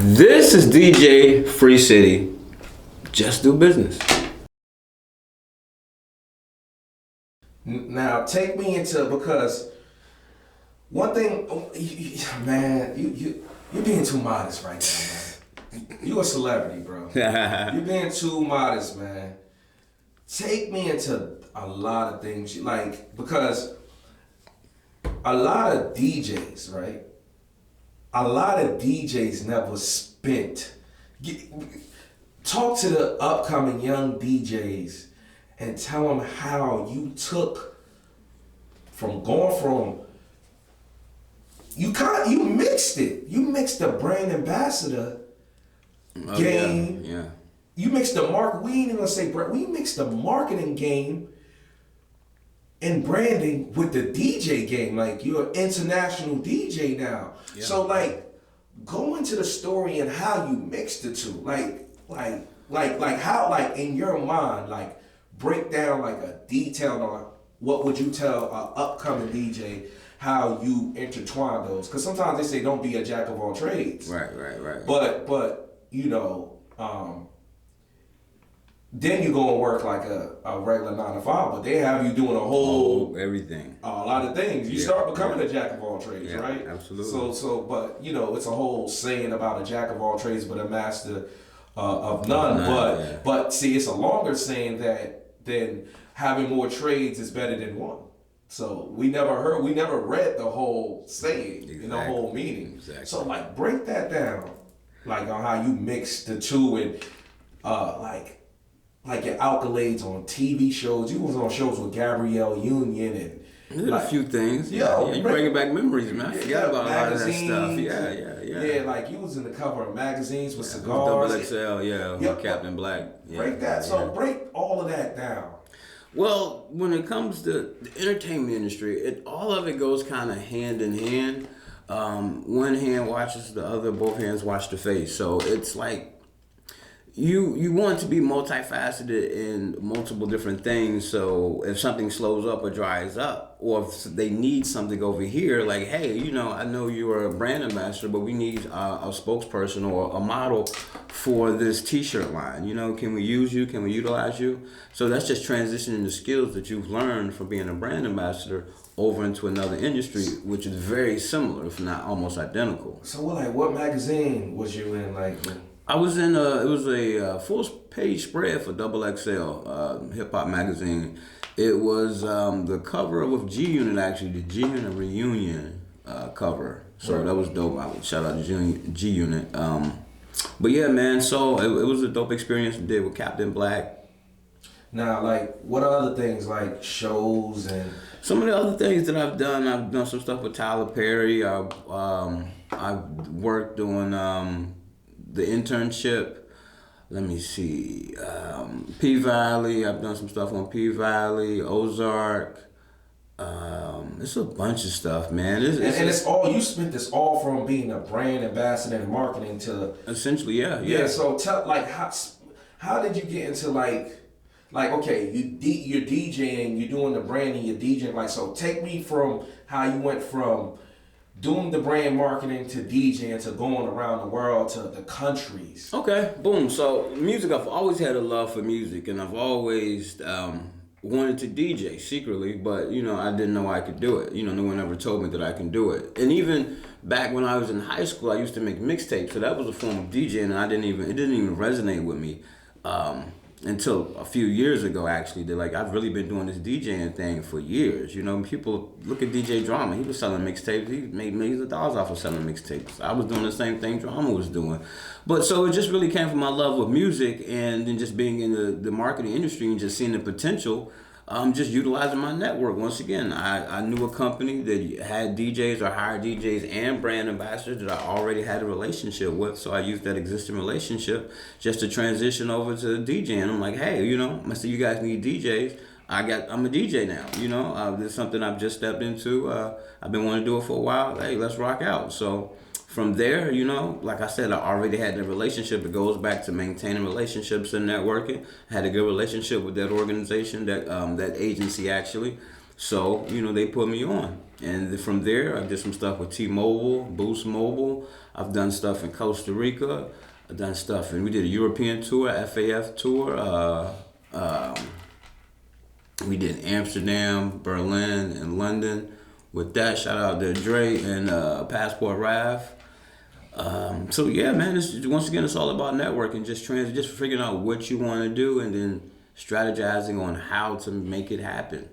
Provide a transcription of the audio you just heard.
This is DJ Freecity. Just do business. Now take me into, because one thing, man, you're being too modest right now, man. You a celebrity, bro. You're being too modest, man. Take me into a lot of things, like, because a lot of DJs, right? A lot of DJs never spent. Talk to the upcoming young DJs and tell them how you took from going from, you mixed it. You mixed the brand ambassador game. Yeah. You mixed the we ain't even gonna say brand. We mixed the marketing game and branding with the DJ game. Like, you're an international DJ now. Yeah. So like, go into the story and how you mixed the two. Like how, like, in your mind, like, break down like a detail on what would you tell an upcoming DJ how you intertwine those. Because sometimes they say don't be a jack of all trades. Right. But you know, then you go and work like a regular 9 to 5, but they have you doing a whole everything, a lot of things. You start becoming a jack of all trades, right? Absolutely. So, but you know, it's a whole saying about a jack of all trades, but a master of none. But see, it's a longer saying than having more trades is better than one. So we never read the whole saying in the whole meaning. Exactly. So like, break that down, like, on how you mix the two, and like your accolades on TV shows. You was on shows with Gabrielle Union and did a few things. Yeah, you bringing back memories, man. I forgot about a lot of that stuff. Yeah. Like, you was in the cover of magazines with cigars. Double XL, with Captain Black. Break that. So break all of that down. Well, when it comes to the entertainment industry, all of it goes kind of hand in hand. One hand watches the other, both hands watch the face. So it's like, you want to be multifaceted in multiple different things. So if something slows up or dries up, or if they need something over here, like, hey, I know you are a brand ambassador, but we need a spokesperson or a model for this T-shirt line. Can we use you? Can we utilize you? So that's just transitioning the skills that you've learned from being a brand ambassador over into another industry, which is very similar, if not almost identical. So what magazine was you in? I was in it was a full page spread for Double XL, hip hop magazine. It was the cover with G Unit, actually, the G Unit reunion cover. So that was dope. I would shout out to G Unit. But yeah, man, so it was a dope experience we did with Captain Black. Now, like, what are other things, like shows and... Some of the other things that I've done some stuff with Tyler Perry. I've worked doing the internship. Let me see. P Valley. I've done some stuff on P Valley, Ozark. It's a bunch of stuff, man. It's all, you spent this all from being a brand ambassador and marketing to... Essentially, yeah. So tell, like, how did you get into, like, okay, you're DJing, you're doing the branding, you're DJing, like, so take me from how you went from doing the brand marketing to DJing to going around the world to the countries. Okay, boom. So music, I've always had a love for music, and I've always wanted to DJ secretly, but I didn't know I could do it. No one ever told me that I can do it. And even back when I was in high school, I used to make mixtapes, so that was a form of DJing, and it didn't even resonate with me. Until a few years ago, actually, I've really been doing this DJing thing for years. People look at DJ Drama. He was selling mixtapes. He made millions of dollars off of selling mixtapes. I was doing the same thing Drama was doing. But so it just really came from my love of music, and then just being in the marketing industry and just seeing the potential. Just utilizing my network. Once again, I knew a company that had DJs or hired DJs and brand ambassadors that I already had a relationship with, so I used that existing relationship just to transition over to DJing. I'm like, hey, I see you guys need DJs. I'm a DJ now. This is something I've just stepped into. I've been wanting to do it for a while. Hey, let's rock out. So from there, like I said, I already had the relationship. It goes back to maintaining relationships and networking. I had a good relationship with that organization, that agency actually. So, they put me on. And from there, I did some stuff with T-Mobile, Boost Mobile. I've done stuff in Costa Rica. I've done stuff, and we did a European tour, FAF tour. We did Amsterdam, Berlin, and London. With that, shout out to Dre and Passport Rav. So yeah, man. Once again, it's all about networking, just figuring out what you want to do, and then strategizing on how to make it happen.